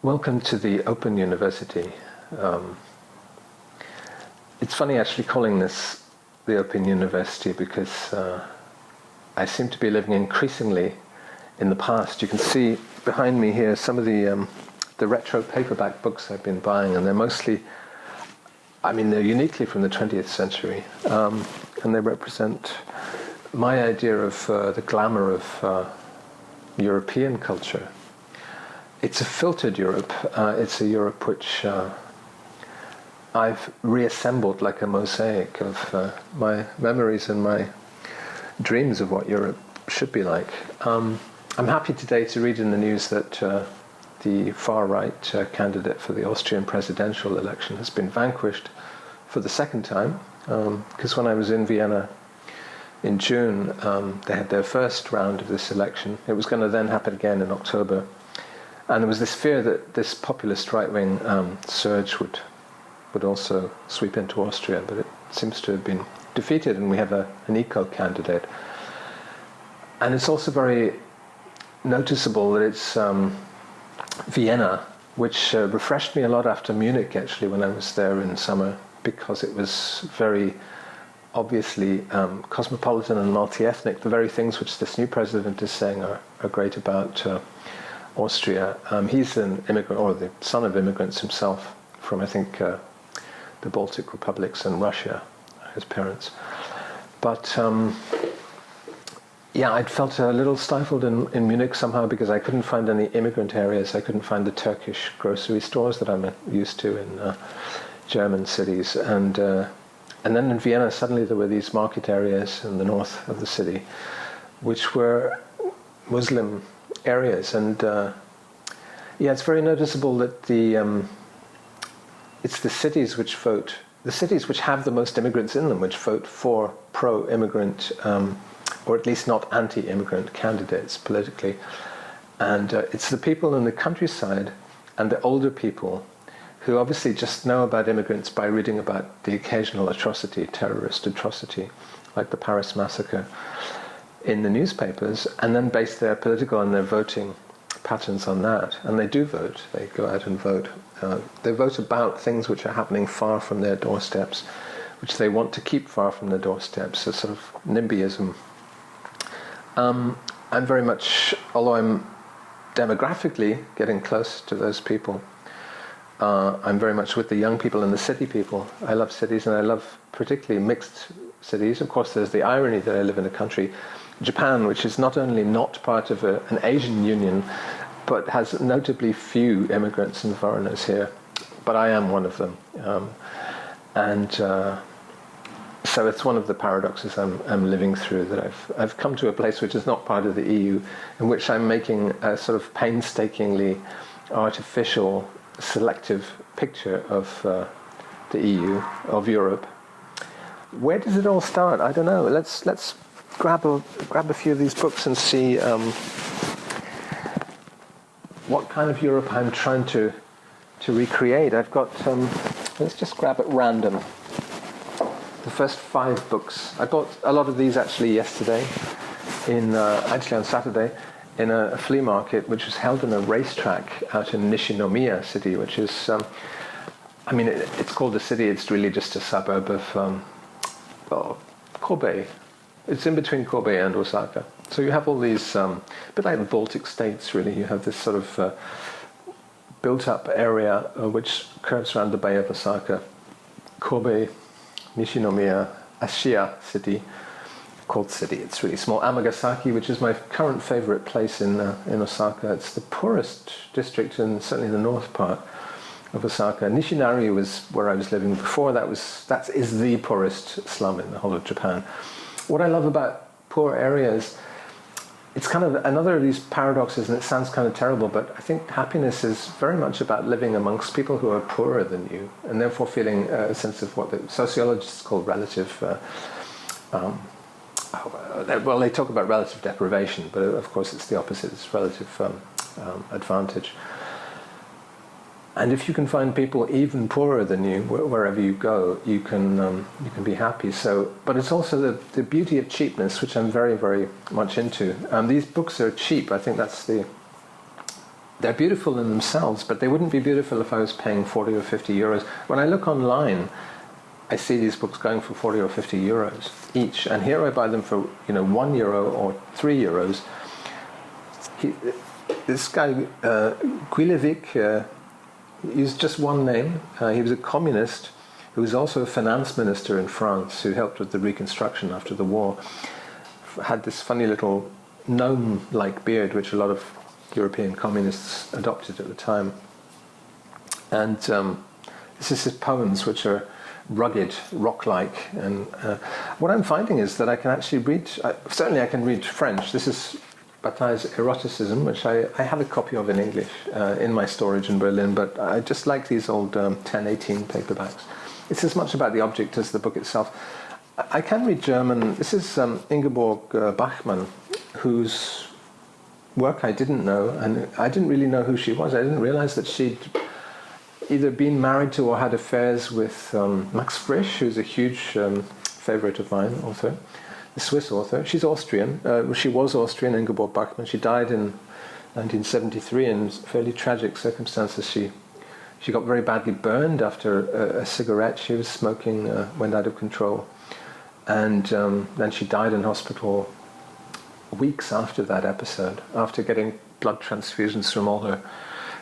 Welcome to the Open University. It's funny actually calling this the Open University because I seem to be living increasingly in the past. You can see behind me here some of the retro paperback books I've been buying, and they're mostly, they're uniquely from the 20th century, and they represent my idea of the glamour of European culture. It's a filtered Europe. It's a Europe which I've reassembled like a mosaic of my memories and my dreams of what Europe should be like. I'm happy today to read in the news that the far-right candidate for the Austrian presidential election has been vanquished for the second time, because when I was in Vienna in June, they had their first round of this election. It was going to then happen again in October. And there was this fear that this populist right-wing surge would also sweep into Austria, but it seems to have been defeated, and we have an eco-candidate. And it's also very noticeable that it's Vienna, which refreshed me a lot after Munich, actually, when I was there in summer, because it was very obviously cosmopolitan and multi-ethnic, the very things which this new president is saying are great about Austria. He's an immigrant, or the son of immigrants himself, from I think the Baltic republics and Russia, his parents. But I'd felt a little stifled in Munich somehow, because I couldn't find any immigrant areas. I couldn't find the Turkish grocery stores that I'm used to in German cities. And then in Vienna, suddenly there were these market areas in the north of the city, which were Muslim areas, and it's very noticeable that it's the cities which vote, the cities which have the most immigrants in them, which vote for pro-immigrant, or at least not anti-immigrant candidates politically. And it's the people in the countryside and the older people who obviously just know about immigrants by reading about the occasional atrocity, terrorist atrocity, like the Paris massacre, in the newspapers, and then base their political and their voting patterns on that. And they do vote. They go out and vote. They vote about things which are happening far from their doorsteps, which they want to keep far from their doorsteps, a sort of NIMBYism. I'm very much, although I'm demographically getting close to those people, I'm very much with the young people and the city people. I love cities, and I love particularly mixed cities. Of course, there's the irony that I live in a country, Japan, which is not only not part of an Asian union, but has notably few immigrants and foreigners here. But I am one of them. So it's one of the paradoxes I'm living through, that I've come to a place which is not part of the EU, in which I'm making a sort of painstakingly artificial, selective picture of the EU, of Europe. Where does it all start? I don't know. Let's grab a few of these books and see what kind of Europe I'm trying to recreate. I've got, let's just grab at random the first 5 books. I bought a lot of these actually yesterday, actually on Saturday, in a flea market which was held in a racetrack out in Nishinomiya city, which is, it's called a city, it's really just a suburb of Kobe. It's in between Kobe and Osaka. So you have all these, a bit like the Baltic states, really. You have this sort of built-up area which curves around the Bay of Osaka. Kobe, Nishinomiya, Ashiya city, called city. It's really small. Amagasaki, which is my current favorite place in Osaka. It's the poorest district, and certainly the north part of Osaka. Nishinari was where I was living before. That is the poorest slum in the whole of Japan. What I love about poor areas, it's kind of another of these paradoxes, and it sounds kind of terrible, but I think happiness is very much about living amongst people who are poorer than you, and therefore feeling a sense of what the sociologists call relative, they talk about relative deprivation, but of course it's the opposite, it's relative advantage. And if you can find people even poorer than you, wherever you go, you can be happy. So, but it's also the beauty of cheapness, which I'm very, very much into. These books are cheap. I think they're they're beautiful in themselves, but they wouldn't be beautiful if I was paying 40 or 50 euros. When I look online, I see these books going for 40 or 50 euros each, and here I buy them for €1 or €3. This guy Guilevic used just one name. He was a communist who was also a finance minister in France who helped with the reconstruction after the war. Had this funny little gnome-like beard which a lot of European communists adopted at the time. And this is his poems, which are rugged, rock-like. And what I'm finding is that I can actually read, certainly I can read French. This is Bataille's Eroticism, which I have a copy of in English in my storage in Berlin, but I just like these old 1018 paperbacks. It's as much about the object as the book itself. I can read German. This is Ingeborg Bachmann, whose work I didn't know, and I didn't really know who she was. I didn't realize that she'd either been married to or had affairs with Max Frisch, who's a huge favorite of mine, author, a Swiss author. She's Austrian. She was Austrian, Ingeborg Bachmann. She died in 1973 in fairly tragic circumstances. She got very badly burned after a cigarette she was smoking went out of control. And then she died in hospital weeks after that episode, after getting blood transfusions from all her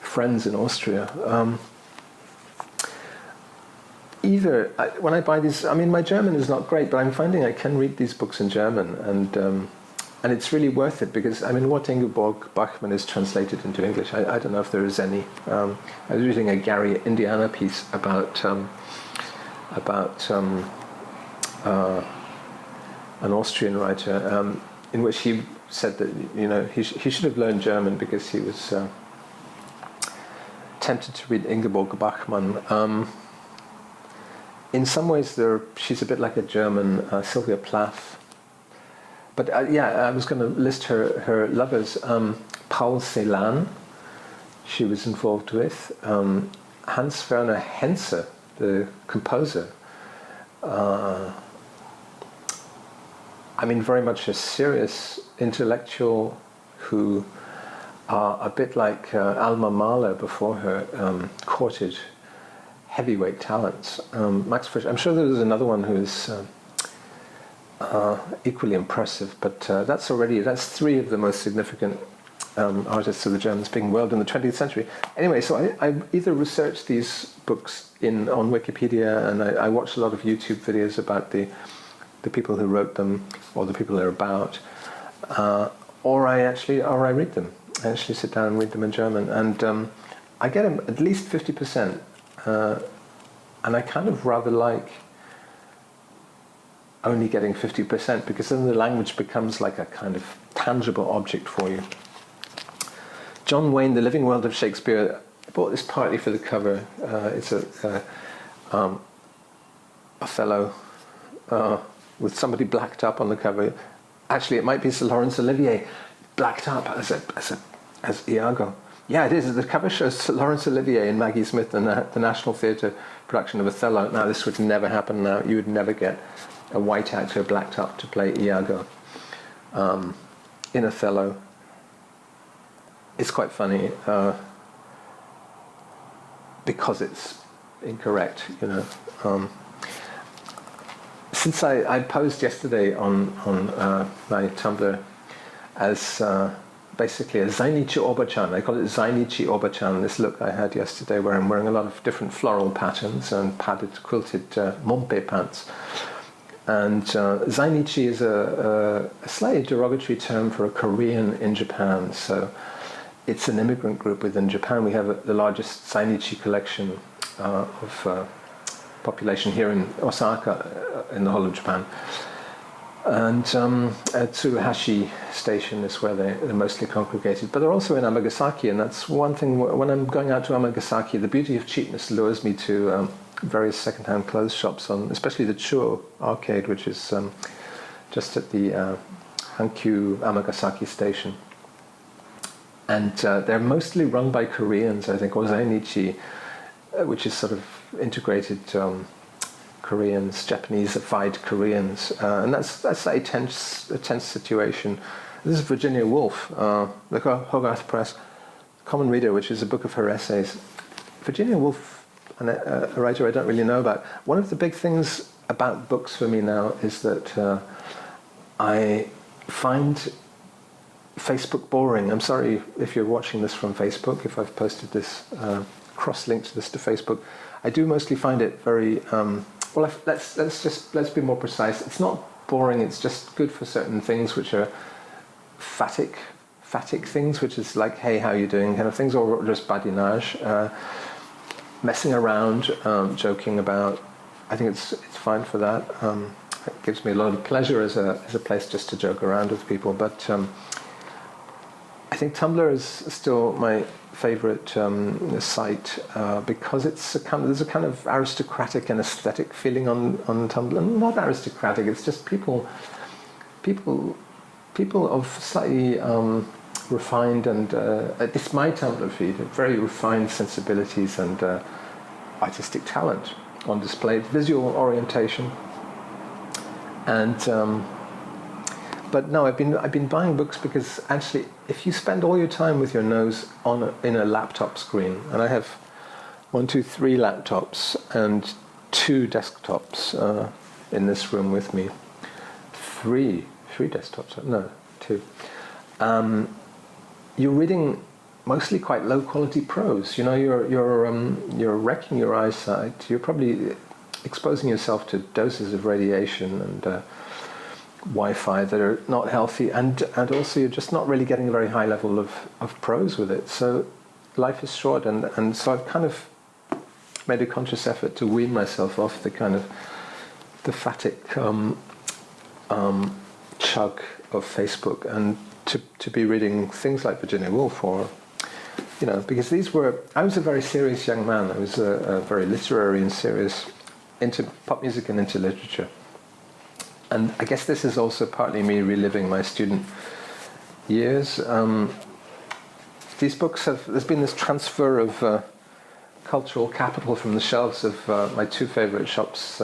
friends in Austria. When I buy these, I mean, my German is not great, but I'm finding I can read these books in German, and it's really worth it, because, I mean, what Ingeborg Bachmann is translated into English, I don't know if there is any. I was reading a Gary Indiana piece about an Austrian writer, in which he said that he should have learned German because he was tempted to read Ingeborg Bachmann. In some ways, she's a bit like a German Sylvia Plath. But I was going to list her lovers. Paul Celan, she was involved with. Hans Werner Henze, the composer. I mean, very much a serious intellectual who, a bit like Alma Mahler before her, courted heavyweight talents. Max Frisch, I'm sure there was another one who is equally impressive, but that's three of the most significant artists of the German-speaking world in the 20th century. Anyway, so I either researched these books on Wikipedia, and I watched a lot of YouTube videos about the people who wrote them, or the people they're about, or I read them. I actually sit down and read them in German, and I get them at least 50%, and I kind of rather like only getting 50%, because then the language becomes like a kind of tangible object for you. John Wayne, The Living World of Shakespeare. I bought this partly for the cover. It's Othello with somebody blacked up on the cover. Actually, it might be Sir Laurence Olivier blacked up as Iago. Yeah, it is. The cover shows Sir Laurence Olivier and Maggie Smith in the National Theatre production of Othello. Now, this would never happen now. You would never get a white actor blacked up to play Iago in Othello. It's quite funny because it's incorrect, Since I posed yesterday on my Tumblr as basically a Zainichi Oba-chan. I call it Zainichi Oba-chan, this look I had yesterday where I'm wearing a lot of different floral patterns and padded, quilted mompe pants. And Zainichi is a slightly derogatory term for a Korean in Japan. So it's an immigrant group within Japan. We have the largest Zainichi collection of population here in Osaka, in the whole of Japan. And Tsuruhashi Station is where they're mostly congregated. But they're also in Amagasaki, and that's one thing. When I'm going out to Amagasaki, the beauty of cheapness lures me to various second-hand clothes shops, especially the Chuo arcade, which is just at the Hankyu Amagasaki Station. And they're mostly run by Koreans, I think, or Zainichi, which is sort of integrated Koreans, Japanese-ified Koreans, and that's a tense situation. This is Virginia Woolf, the Hogarth Press. Common Reader, which is a book of her essays. Virginia Woolf, a writer I don't really know about. One of the big things about books for me now is that I find Facebook boring. I'm sorry if you're watching this from Facebook, if I've posted this, cross-linked this to Facebook. I do mostly find it very, let's be more precise. It's not boring, it's just good for certain things which are phatic things, which is like, hey, how you doing, kind of things, or just badinage, messing around, joking about. I think it's fine for that. It gives me a lot of pleasure as a place just to joke around with people. But I think Tumblr is still my favorite site because there's a kind of aristocratic and aesthetic feeling on Tumblr. Not aristocratic, it's just people of slightly refined and it's my Tumblr feed, very refined sensibilities and artistic talent on display, visual orientation, and but no, I've been buying books because actually, if you spend all your time with your nose in a laptop screen, and I have 3 laptops and 2 desktops in this room with me, three desktops, no, 2. You're reading mostly quite low quality prose. You know, you're wrecking your eyesight. You're probably exposing yourself to doses of radiation and Wi-Fi that are not healthy, and also you're just not really getting a very high level of prose with it. So life is short, and so I've kind of made a conscious effort to wean myself off the kind of the phatic chug of Facebook, and to be reading things like Virginia Woolf, or because I was a very serious young man. I was a very literary and serious, into pop music and into literature. And I guess this is also partly me reliving my student years. These books there's been this transfer of cultural capital from the shelves of my 2 favorite shops,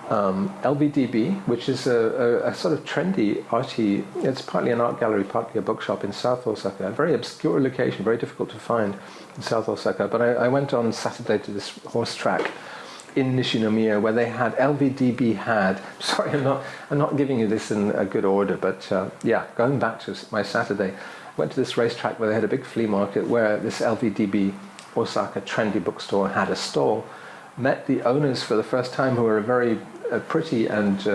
LVDB, which is a sort of trendy, arty, it's partly an art gallery, partly a bookshop in South Osaka, a very obscure location, very difficult to find in South Osaka. But I went on Saturday to this horse track in Nishinomiya, where they had sorry, I'm not giving you this in a good order, but going back to my Saturday, I went to this racetrack where they had a big flea market where this LVDB Osaka trendy bookstore had a stall. Met the owners for the first time, who were a very pretty and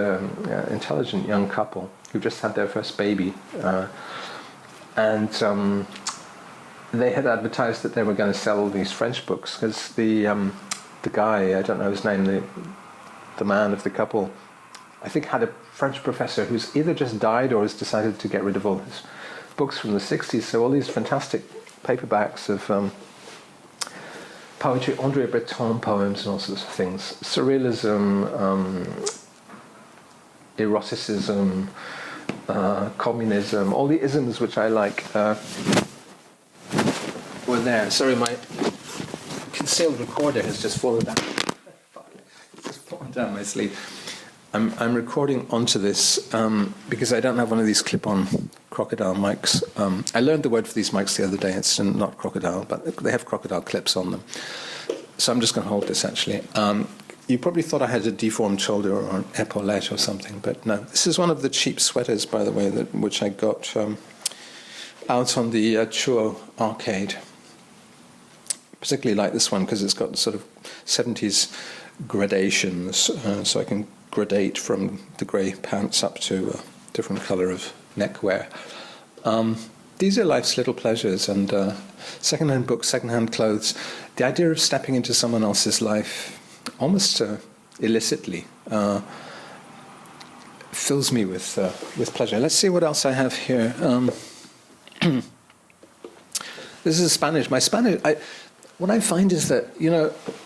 intelligent young couple who just had their first baby, and they had advertised that they were going to sell all these French books, because the guy, I don't know his name, the man of the couple, I think had a French professor who's either just died or has decided to get rid of all his books from the 60s. So all these fantastic paperbacks of poetry, André Breton poems and all sorts of things, surrealism, eroticism, communism, all the isms which I like were there. Sorry, my concealed recorder has just fallen down. It's just fallen down my sleeve. I'm recording onto this because I don't have one of these clip-on crocodile mics. I learned the word for these mics the other day. It's not crocodile, but they have crocodile clips on them. So I'm just going to hold this, actually. You probably thought I had a deformed shoulder or an epaulette or something, but no. This is one of the cheap sweaters, by the way, which I got out on the Chuo arcade. Particularly like this one because it's got sort of 70s gradations, so I can gradate from the grey pants up to a different colour of neckwear. These are life's little pleasures, and second-hand books, second-hand clothes. The idea of stepping into someone else's life, almost illicitly, fills me with pleasure. Let's see what else I have here. This is Spanish. My Spanish... What I find is that,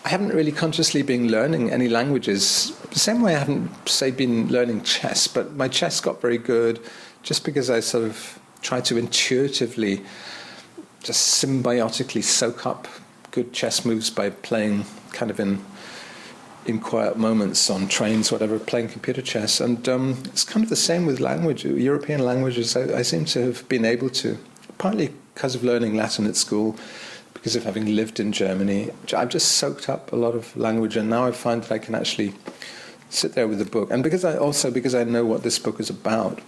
I haven't really consciously been learning any languages, the same way I haven't, say, been learning chess, but my chess got very good just because I sort of tried to intuitively, just symbiotically soak up good chess moves by playing kind of in quiet moments on trains, whatever, playing computer chess. And it's kind of the same with language, European languages. I seem to have been able to partly because of learning Latin at school, because of having lived in Germany. I've just soaked up a lot of language, and now I find that I can actually sit there with the book. And because I know what this book is about,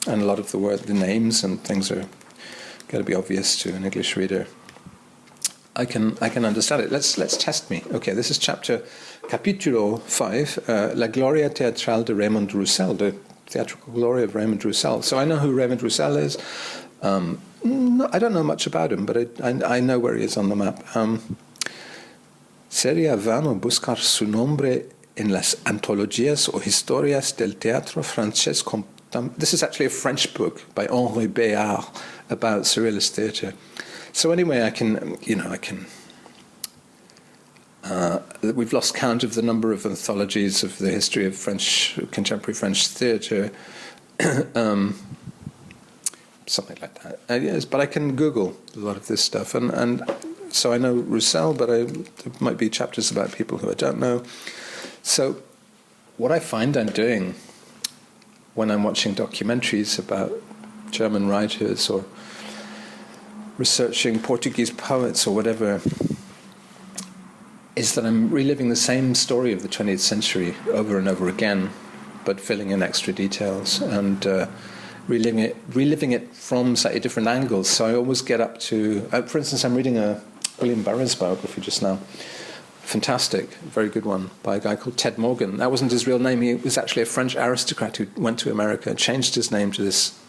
and a lot of the names and things are going to be obvious to an English reader, I can understand it. Let's test me. Okay, this is Capítulo 5, La Gloria Teatral de Raymond Roussel, the theatrical glory of Raymond Roussel. So I know who Raymond Roussel is. I don't know much about him, but I know where he is on the map. Sería vano buscar su nombre en las antologías o historias del teatro francés. This is actually a French book by Henri Béard about Surrealist theatre. So anyway, we've lost count of the number of anthologies of the history of contemporary French theatre, something like that. Yes, but I can Google a lot of this stuff, and so I know Roussel, but there might be chapters about people who I don't know. So what I find I'm doing when I'm watching documentaries about German writers or researching Portuguese poets or whatever, is that I'm reliving the same story of the 20th century over and over again, but filling in extra details and reliving it from slightly different angles. So I always get up to, for instance, I'm reading a William Burroughs biography just now. Fantastic, very good one, by a guy called Ted Morgan. That wasn't his real name. He was actually a French aristocrat who went to America and changed his name to this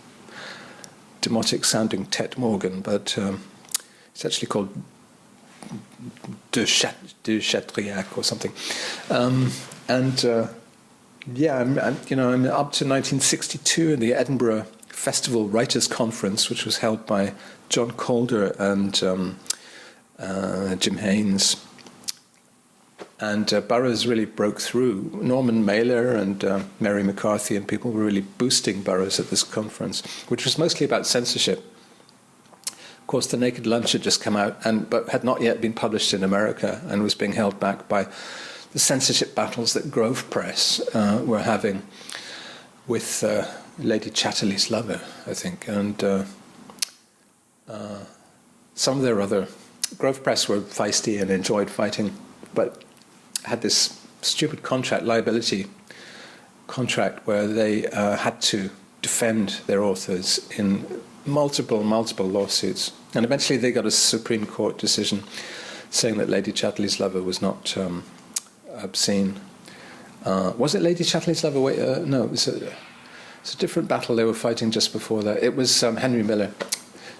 demotic-sounding Ted Morgan, but it's actually called de Chatriac or something. I'm up to 1962 in the Edinburgh Festival Writers' Conference, which was held by John Calder and Jim Haynes. And Burroughs really broke through. Norman Mailer and Mary McCarthy and people were really boosting Burroughs at this conference, which was mostly about censorship. Of course, The Naked Lunch had just come out, but had not yet been published in America and was being held back by the censorship battles that Grove Press were having with Lady Chatterley's Lover, I think, and some of their other... Grove Press were feisty and enjoyed fighting, but had this stupid liability contract where they had to defend their authors in multiple lawsuits. And eventually they got a Supreme Court decision saying that Lady Chatterley's Lover was not obscene. Was it Lady Chatterley's Lover? No, it's a different battle they were fighting just before that. It was Henry Miller,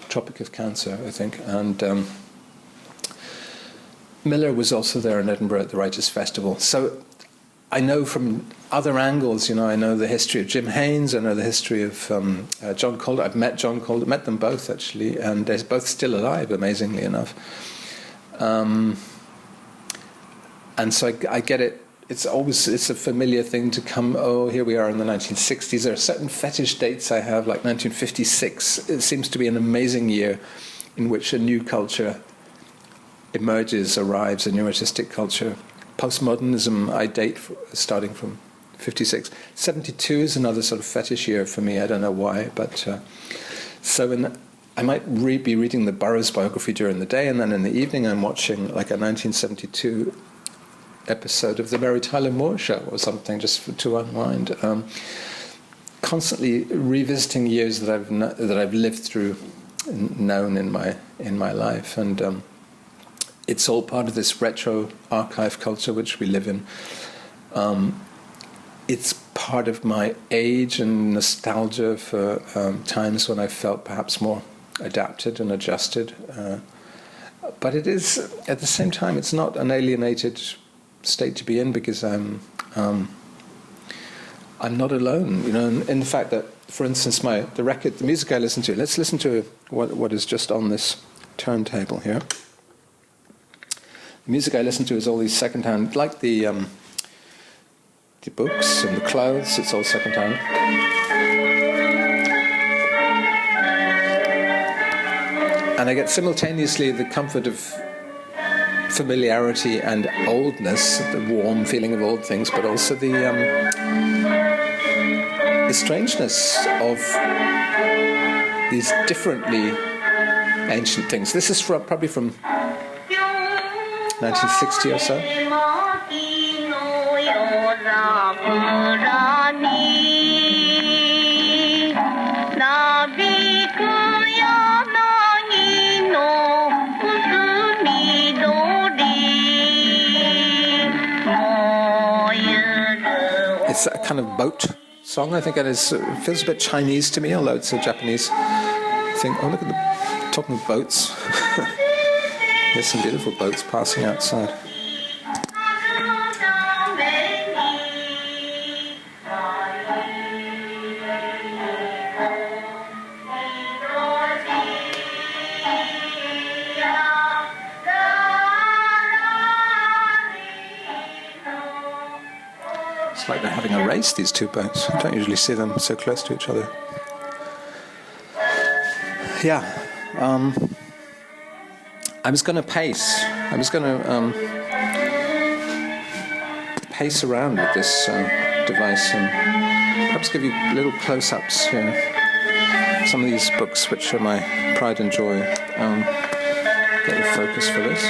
Tropic of Cancer, I think, and... Miller was also there in Edinburgh at the Writers' Festival. So I know from other angles, I know the history of Jim Haynes, I know the history of John Calder. I've met John Calder, met them both actually, and they're both still alive, amazingly enough. And so I get it. It's a familiar thing to come, here we are in the 1960s. There are certain fetish dates I have, like 1956. It seems to be an amazing year in which a new culture arrives, a new artistic culture. Postmodernism, I date starting from 56. 72 is another sort of fetish year for me. I don't know why, but I might be reading the Burroughs biography during the day, and then in the evening I'm watching like a 1972 episode of the Mary Tyler Moore Show or something, just to unwind. Constantly revisiting years that I've lived through, known in my life, and it's all part of this retro archive culture which we live in. It's part of my age and nostalgia for times when I felt perhaps more adapted and adjusted. But it is, at the same time, it's not an alienated state to be in, because I'm not alone. In the fact that, for instance, the music I listen to. Let's listen to what is just on this turntable here. The music I listen to is all these secondhand, like the books and the clothes. It's all secondhand. And I get simultaneously the comfort of familiarity and oldness, the warm feeling of old things, but also the strangeness of these differently ancient things. This is probably from 1960 or so. It's a kind of boat song, I think, and it feels a bit Chinese to me, although it's a Japanese thing. Oh, look at the talking of boats. There's some beautiful boats passing outside. It's like they're having a race, these two boats. I don't usually see them so close to each other. Yeah. I was going to pace. I was going to pace around with this device and perhaps give you little close-ups here. Some of these books, which are my pride and joy. Get the focus for this.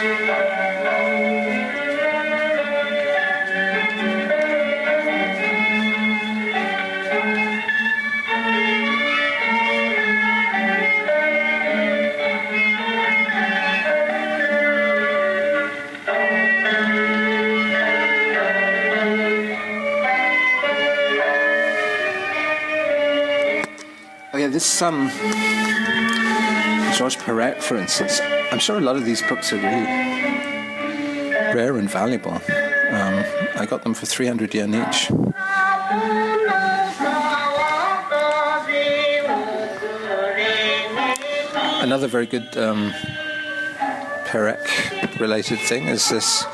This Georges Perec, for instance, I'm sure a lot of these books are really rare and valuable. I got them for 300 yen each. Another very good Perec-related thing is this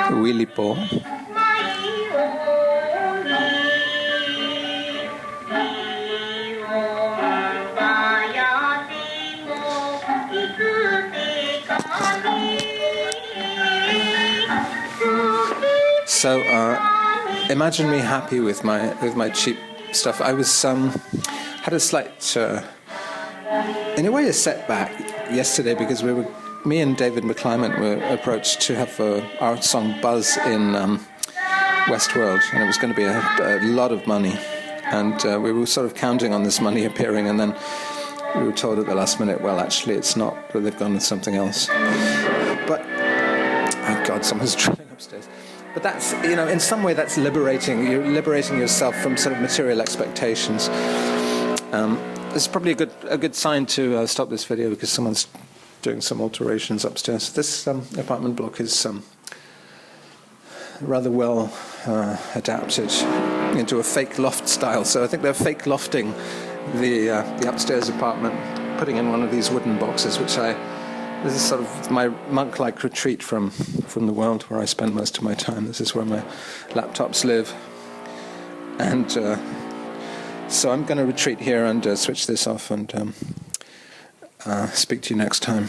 Ouilipo. So imagine me happy with my cheap stuff. I was had a slight, in a way, a setback yesterday because me and David McClyment were approached to have our song Buzz in Westworld, and it was going to be a lot of money, and we were sort of counting on this money appearing, and then we were told at the last minute, well, actually, it's not. They've gone with something else. But oh God, someone's drilling upstairs. But that's, in some way that's liberating. You're liberating yourself from sort of material expectations. It's probably a good sign to stop this video because someone's doing some alterations upstairs. This apartment block is rather well adapted into a fake loft style. So I think they're fake lofting the upstairs apartment, putting in one of these wooden boxes, this is sort of my monk-like retreat from the world where I spend most of my time. This is where my laptops live. And so I'm going to retreat here and switch this off and speak to you next time.